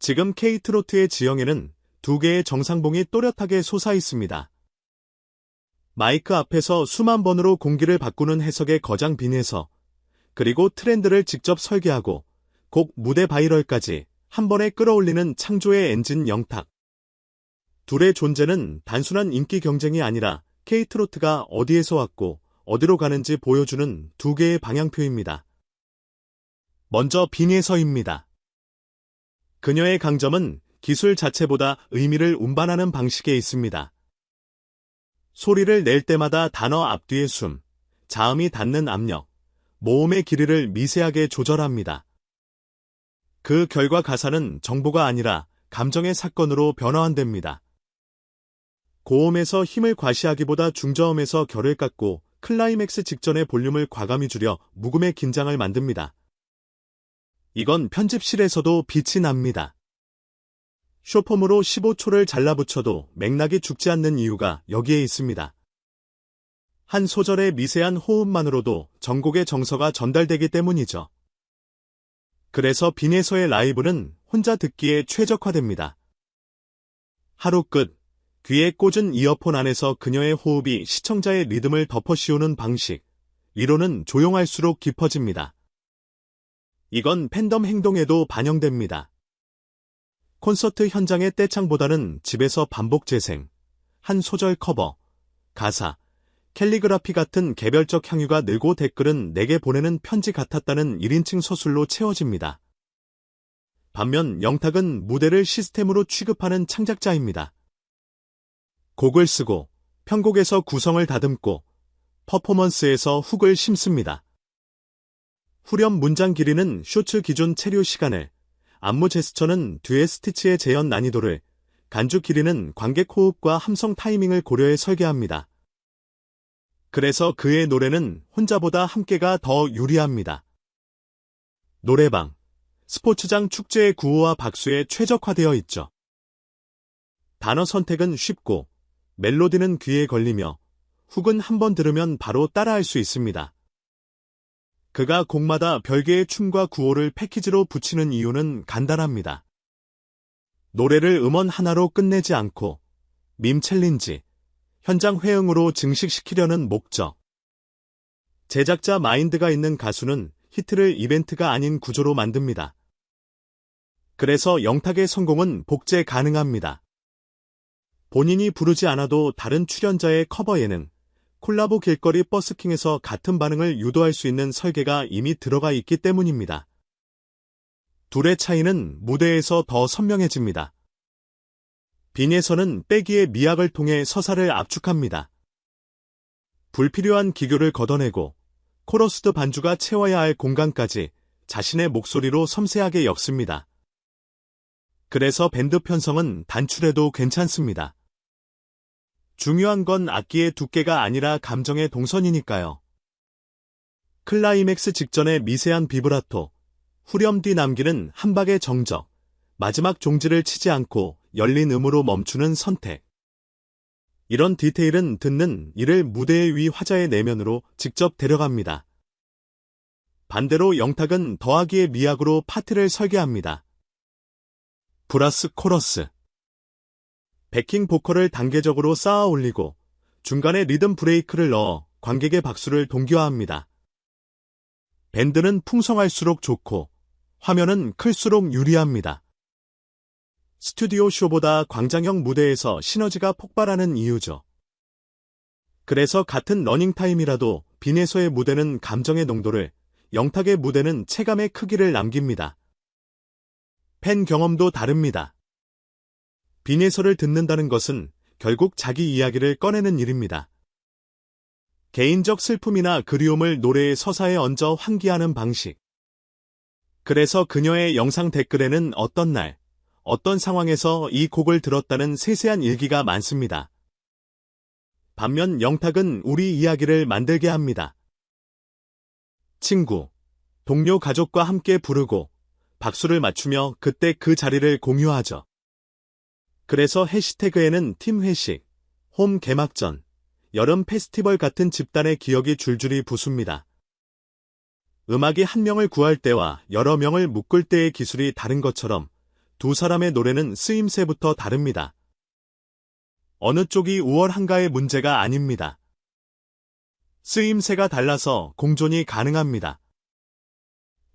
지금 K트로트의 지형에는 두 개의 정상봉이 또렷하게 솟아 있습니다. 마이크 앞에서 수만 번으로 공기를 바꾸는 해석의 거장 빈에서, 그리고 트렌드를 직접 설계하고 곡 무대 바이럴까지 한 번에 끌어올리는 창조의 엔진 영탁. 둘의 존재는 단순한 인기 경쟁이 아니라 K트로트가 어디에서 왔고 어디로 가는지 보여주는 두 개의 방향표입니다. 먼저 빈에서입니다. 그녀의 강점은 기술 자체보다 의미를 운반하는 방식에 있습니다. 소리를 낼 때마다 단어 앞뒤의 숨, 자음이 닿는 압력, 모음의 길이를 미세하게 조절합니다. 그 결과 가사는 정보가 아니라 감정의 사건으로 변화한답니다. 고음에서 힘을 과시하기보다 중저음에서 결을 깎고 클라이맥스 직전의 볼륨을 과감히 줄여 묵음의 긴장을 만듭니다. 이건 편집실에서도 빛이 납니다. 쇼폼으로 15초를 잘라붙여도 맥락이 죽지 않는 이유가 여기에 있습니다. 한 소절의 미세한 호흡만으로도 전곡의 정서가 전달되기 때문이죠. 그래서 빈에서의 라이브는 혼자 듣기에 최적화됩니다. 하루 끝, 귀에 꽂은 이어폰 안에서 그녀의 호흡이 시청자의 리듬을 덮어씌우는 방식, 위로는 조용할수록 깊어집니다. 이건 팬덤 행동에도 반영됩니다. 콘서트 현장의 떼창보다는 집에서 반복 재생, 한 소절 커버, 가사, 캘리그라피 같은 개별적 향유가 늘고 댓글은 내게 보내는 편지 같았다는 1인칭 서술로 채워집니다. 반면 영탁은 무대를 시스템으로 취급하는 창작자입니다. 곡을 쓰고, 편곡에서 구성을 다듬고, 퍼포먼스에서 훅을 심습니다. 후렴 문장 길이는 쇼츠 기준 체류 시간을, 안무 제스처는 뒤에 스티치의 재현 난이도를, 간주 길이는 관객 호흡과 함성 타이밍을 고려해 설계합니다. 그래서 그의 노래는 혼자보다 함께가 더 유리합니다. 노래방, 스포츠장 축제의 구호와 박수에 최적화되어 있죠. 단어 선택은 쉽고, 멜로디는 귀에 걸리며, 훅은 한 번 들으면 바로 따라할 수 있습니다. 그가 곡마다 별개의 춤과 구호를 패키지로 붙이는 이유는 간단합니다. 노래를 음원 하나로 끝내지 않고 밈 챌린지, 현장 회응으로 증식시키려는 목적. 제작자 마인드가 있는 가수는 히트를 이벤트가 아닌 구조로 만듭니다. 그래서 영탁의 성공은 복제 가능합니다. 본인이 부르지 않아도 다른 출연자의 커버 예능, 콜라보 길거리 버스킹에서 같은 반응을 유도할 수 있는 설계가 이미 들어가 있기 때문입니다. 둘의 차이는 무대에서 더 선명해집니다. 빈에서는 빼기의 미학을 통해 서사를 압축합니다. 불필요한 기교를 걷어내고 코러스드 반주가 채워야 할 공간까지 자신의 목소리로 섬세하게 엮습니다. 그래서 밴드 편성은 단출해도 괜찮습니다. 중요한 건 악기의 두께가 아니라 감정의 동선이니까요. 클라이맥스 직전의 미세한 비브라토, 후렴 뒤 남기는 한 박의 정적, 마지막 종지를 치지 않고 열린 음으로 멈추는 선택. 이런 디테일은 듣는 이를 무대의 위 화자의 내면으로 직접 데려갑니다. 반대로 영탁은 더하기의 미학으로 파트를 설계합니다. 브라스 코러스. 백킹 보컬을 단계적으로 쌓아 올리고 중간에 리듬 브레이크를 넣어 관객의 박수를 동기화합니다. 밴드는 풍성할수록 좋고 화면은 클수록 유리합니다. 스튜디오 쇼보다 광장형 무대에서 시너지가 폭발하는 이유죠. 그래서 같은 러닝타임이라도 빈에서의 무대는 감정의 농도를, 영탁의 무대는 체감의 크기를 남깁니다. 팬 경험도 다릅니다. 빈에서를 듣는다는 것은 결국 자기 이야기를 꺼내는 일입니다. 개인적 슬픔이나 그리움을 노래의 서사에 얹어 환기하는 방식. 그래서 그녀의 영상 댓글에는 어떤 날, 어떤 상황에서 이 곡을 들었다는 세세한 일기가 많습니다. 반면 영탁은 우리 이야기를 만들게 합니다. 친구, 동료 가족과 함께 부르고 박수를 맞추며 그때 그 자리를 공유하죠. 그래서 해시태그에는 팀 회식, 홈 개막전, 여름 페스티벌 같은 집단의 기억이 줄줄이 부숩니다. 음악이 한 명을 구할 때와 여러 명을 묶을 때의 기술이 다른 것처럼 두 사람의 노래는 쓰임새부터 다릅니다. 어느 쪽이 우월한가의 문제가 아닙니다. 쓰임새가 달라서 공존이 가능합니다.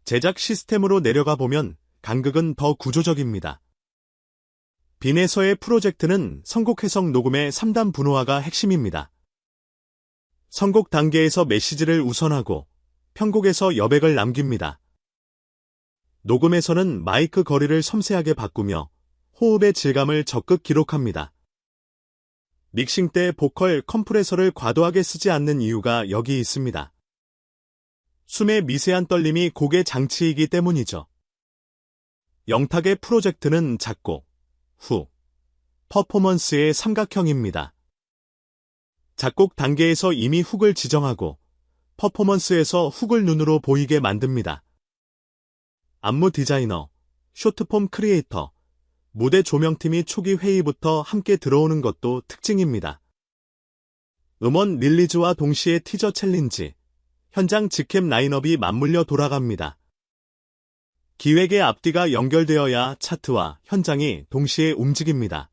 제작 시스템으로 내려가 보면 간극은 더 구조적입니다. 빈에서의 프로젝트는 선곡 해석 녹음의 3단 분호화가 핵심입니다. 선곡 단계에서 메시지를 우선하고 편곡에서 여백을 남깁니다. 녹음에서는 마이크 거리를 섬세하게 바꾸며 호흡의 질감을 적극 기록합니다. 믹싱 때 보컬 컴프레서를 과도하게 쓰지 않는 이유가 여기 있습니다. 숨의 미세한 떨림이 곡의 장치이기 때문이죠. 영탁의 프로젝트는 작곡, 후, 퍼포먼스의 삼각형입니다. 작곡 단계에서 이미 훅을 지정하고 퍼포먼스에서 훅을 눈으로 보이게 만듭니다. 안무 디자이너, 쇼트폼 크리에이터, 무대 조명팀이 초기 회의부터 함께 들어오는 것도 특징입니다. 음원 릴리즈와 동시에 티저 챌린지, 현장 직캠 라인업이 맞물려 돌아갑니다. 기획의 앞뒤가 연결되어야 차트와 현장이 동시에 움직입니다.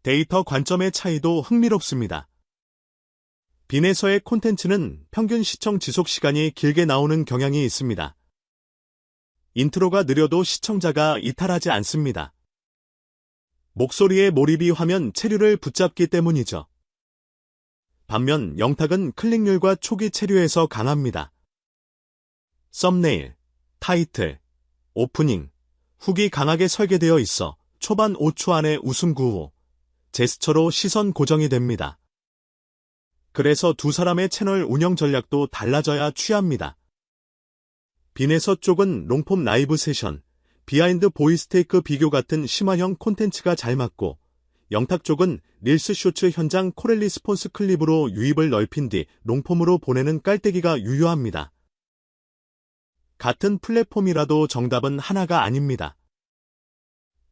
데이터 관점의 차이도 흥미롭습니다. 빈에서의 콘텐츠는 평균 시청 지속 시간이 길게 나오는 경향이 있습니다. 인트로가 느려도 시청자가 이탈하지 않습니다. 목소리의 몰입이 화면 체류를 붙잡기 때문이죠. 반면 영탁은 클릭률과 초기 체류에서 강합니다. 썸네일, 타이틀, 오프닝, 훅이 강하게 설계되어 있어 초반 5초 안에 웃음 구호, 제스처로 시선 고정이 됩니다. 그래서 두 사람의 채널 운영 전략도 달라져야 취합니다. 빈에서 쪽은 롱폼 라이브 세션, 비하인드 보이스 테이크 비교 같은 심화형 콘텐츠가 잘 맞고, 영탁 쪽은 릴스 쇼츠 현장 코렐 리스폰스 클립으로 유입을 넓힌 뒤 롱폼으로 보내는 깔때기가 유효합니다. 같은 플랫폼이라도 정답은 하나가 아닙니다.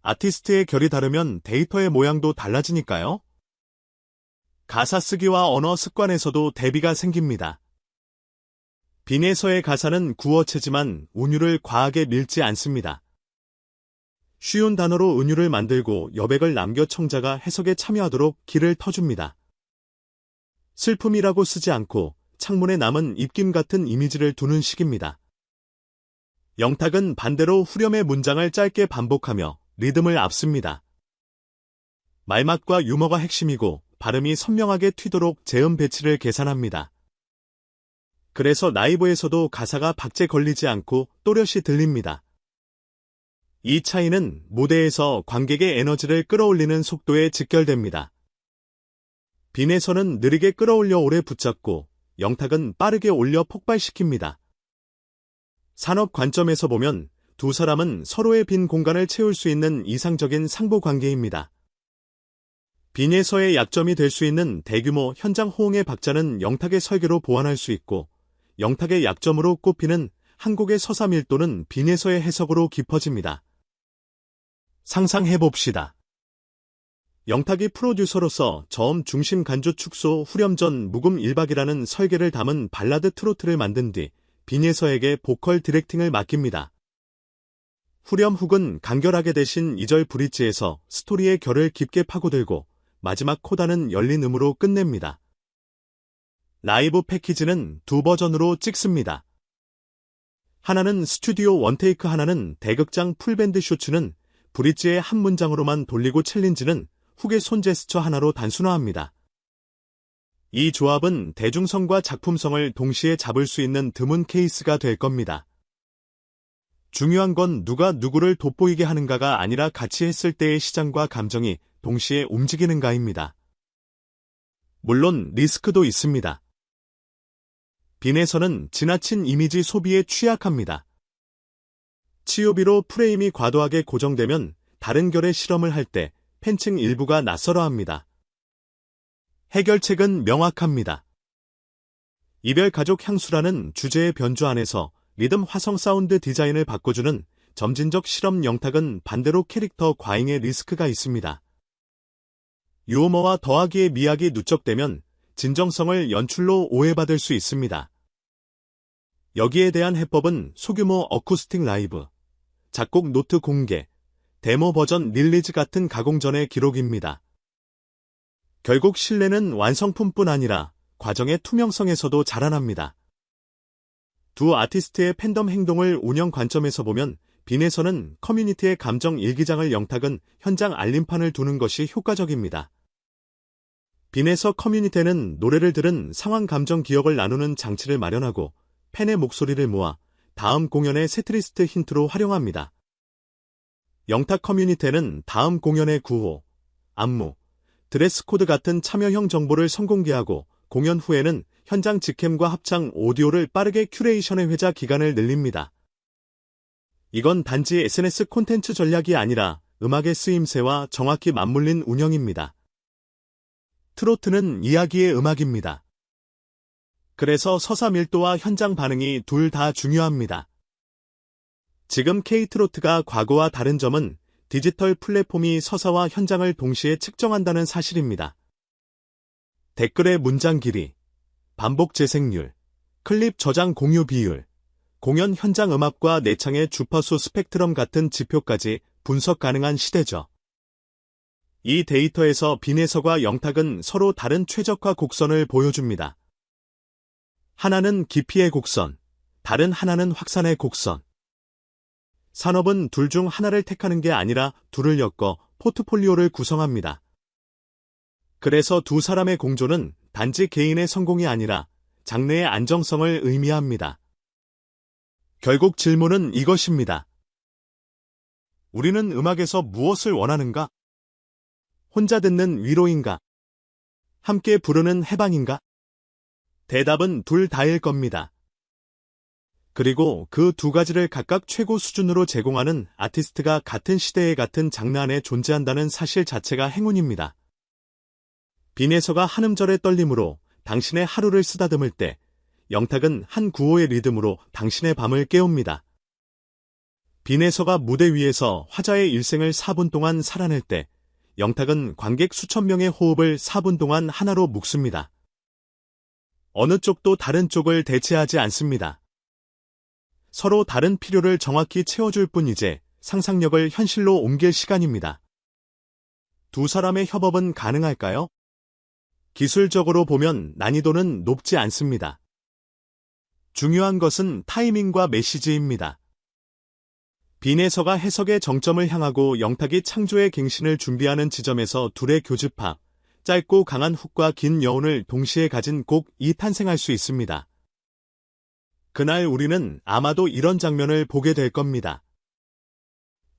아티스트의 결이 다르면 데이터의 모양도 달라지니까요. 가사 쓰기와 언어 습관에서도 대비가 생깁니다. 빈에서의 가사는 구어체지만 운율을 과하게 밀지 않습니다. 쉬운 단어로 은유를 만들고 여백을 남겨 청자가 해석에 참여하도록 길을 터줍니다. 슬픔이라고 쓰지 않고 창문에 남은 입김 같은 이미지를 두는 식입니다. 영탁은 반대로 후렴의 문장을 짧게 반복하며 리듬을 앞습니다. 말맛과 유머가 핵심이고 발음이 선명하게 튀도록 제음 배치를 계산합니다. 그래서 라이브에서도 가사가 박제 걸리지 않고 또렷이 들립니다. 이 차이는 무대에서 관객의 에너지를 끌어올리는 속도에 직결됩니다. 빈에서는 느리게 끌어올려 오래 붙잡고 영탁은 빠르게 올려 폭발시킵니다. 산업 관점에서 보면 두 사람은 서로의 빈 공간을 채울 수 있는 이상적인 상보 관계입니다. 빈에서의 약점이 될 수 있는 대규모 현장 호응의 박자는 영탁의 설계로 보완할 수 있고, 영탁의 약점으로 꼽히는 한 곡의 서사 밀도는 빈에서의 해석으로 깊어집니다. 상상해봅시다. 영탁이 프로듀서로서 저음 중심 간주 축소 후렴전 묵음 1박이라는 설계를 담은 발라드 트로트를 만든 뒤 빈에서에게 보컬 디렉팅을 맡깁니다. 후렴 훅은 간결하게 대신 2절 브릿지에서 스토리의 결을 깊게 파고들고 마지막 코다는 열린 음으로 끝냅니다. 라이브 패키지는 두 버전으로 찍습니다. 하나는 스튜디오 원테이크, 하나는 대극장 풀밴드 쇼츠는 브릿지의 한 문장으로만 돌리고 챌린지는 훅의 손 제스처 하나로 단순화합니다. 이 조합은 대중성과 작품성을 동시에 잡을 수 있는 드문 케이스가 될 겁니다. 중요한 건 누가 누구를 돋보이게 하는가가 아니라 같이 했을 때의 시장과 감정이 동시에 움직이는가입니다. 물론 리스크도 있습니다. 빈에서는 지나친 이미지 소비에 취약합니다. 치오비로 프레임이 과도하게 고정되면 다른 결의 실험을 할 때 팬층 일부가 낯설어합니다. 해결책은 명확합니다. 이별가족 향수라는 주제의 변주 안에서 리듬 화성 사운드 디자인을 바꿔주는 점진적 실험. 영탁은 반대로 캐릭터 과잉의 리스크가 있습니다. 유머와 더하기의 미학이 누적되면 진정성을 연출로 오해받을 수 있습니다. 여기에 대한 해법은 소규모 어쿠스틱 라이브, 작곡 노트 공개, 데모 버전 릴리즈 같은 가공 전의 기록입니다. 결국 신뢰는 완성품뿐 아니라 과정의 투명성에서도 자라납니다. 두 아티스트의 팬덤 행동을 운영 관점에서 보면 빈에서는 커뮤니티의 감정 일기장을 영탁은 현장 알림판을 두는 것이 효과적입니다. 빈에서 커뮤니티는 노래를 들은 상황 감정 기억을 나누는 장치를 마련하고 팬의 목소리를 모아 다음 공연의 세트리스트 힌트로 활용합니다. 영탁 커뮤니티는 다음 공연의 구호, 안무, 드레스 코드 같은 참여형 정보를 선공개하고 공연 후에는 현장 직캠과 합창 오디오를 빠르게 큐레이션의 회자 기간을 늘립니다. 이건 단지 SNS 콘텐츠 전략이 아니라 음악의 쓰임새와 정확히 맞물린 운영입니다. 트로트는 이야기의 음악입니다. 그래서 서사 밀도와 현장 반응이 둘 다 중요합니다. 지금 K-트로트가 과거와 다른 점은 디지털 플랫폼이 서사와 현장을 동시에 측정한다는 사실입니다. 댓글의 문장 길이, 반복 재생률, 클립 저장 공유 비율, 공연 현장 음압과 내창의 주파수 스펙트럼 같은 지표까지 분석 가능한 시대죠. 이 데이터에서 빈에서와 영탁은 서로 다른 최적화 곡선을 보여줍니다. 하나는 깊이의 곡선, 다른 하나는 확산의 곡선. 산업은 둘 중 하나를 택하는 게 아니라 둘을 엮어 포트폴리오를 구성합니다. 그래서 두 사람의 공조는 단지 개인의 성공이 아니라 장르의 안정성을 의미합니다. 결국 질문은 이것입니다. 우리는 음악에서 무엇을 원하는가? 혼자 듣는 위로인가? 함께 부르는 해방인가? 대답은 둘 다일 겁니다. 그리고 그 두 가지를 각각 최고 수준으로 제공하는 아티스트가 같은 시대에 같은 장르 안에 존재한다는 사실 자체가 행운입니다. 빈에서가 한음절의 떨림으로 당신의 하루를 쓰다듬을 때 영탁은 한 구호의 리듬으로 당신의 밤을 깨웁니다. 빈에서가 무대 위에서 화자의 일생을 4분 동안 살아낼 때 영탁은 관객 수천 명의 호흡을 4분 동안 하나로 묶습니다. 어느 쪽도 다른 쪽을 대체하지 않습니다. 서로 다른 필요를 정확히 채워줄 뿐 이제 상상력을 현실로 옮길 시간입니다. 두 사람의 협업은 가능할까요? 기술적으로 보면 난이도는 높지 않습니다. 중요한 것은 타이밍과 메시지입니다. 빈에서가 해석의 정점을 향하고 영탁이 창조의 갱신을 준비하는 지점에서 둘의 교집합, 짧고 강한 훅과 긴 여운을 동시에 가진 곡이 탄생할 수 있습니다. 그날 우리는 아마도 이런 장면을 보게 될 겁니다.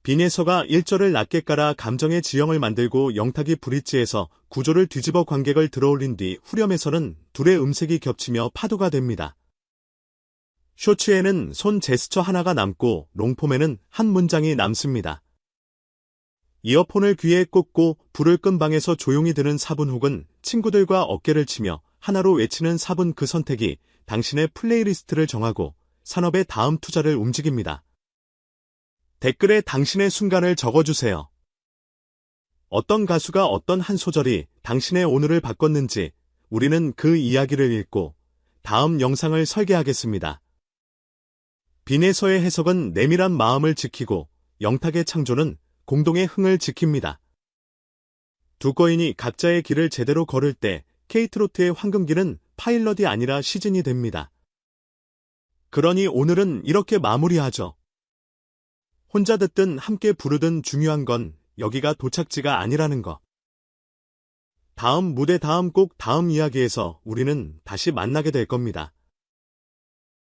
빈에서가 1절을 낮게 깔아 감정의 지형을 만들고 영탁이 브릿지에서 구조를 뒤집어 관객을 들어올린 뒤 후렴에서는 둘의 음색이 겹치며 파도가 됩니다. 쇼츠에는 손 제스처 하나가 남고 롱폼에는 한 문장이 남습니다. 이어폰을 귀에 꽂고 불을 끈 방에서 조용히 드는 4분 혹은 친구들과 어깨를 치며 하나로 외치는 4분 그 선택이 당신의 플레이리스트를 정하고 산업의 다음 투자를 움직입니다. 댓글에 당신의 순간을 적어주세요. 어떤 가수가 어떤 한 소절이 당신의 오늘을 바꿨는지 우리는 그 이야기를 읽고 다음 영상을 설계하겠습니다. 빈에서의 해석은 내밀한 마음을 지키고 영탁의 창조는 공동의 흥을 지킵니다. 두 거인이 각자의 길을 제대로 걸을 때 K-트로트의 황금기는 파일럿이 아니라 시즌이 됩니다. 그러니 오늘은 이렇게 마무리하죠. 혼자 듣든 함께 부르든 중요한 건 여기가 도착지가 아니라는 것. 다음 무대 다음 곡 다음 이야기에서 우리는 다시 만나게 될 겁니다.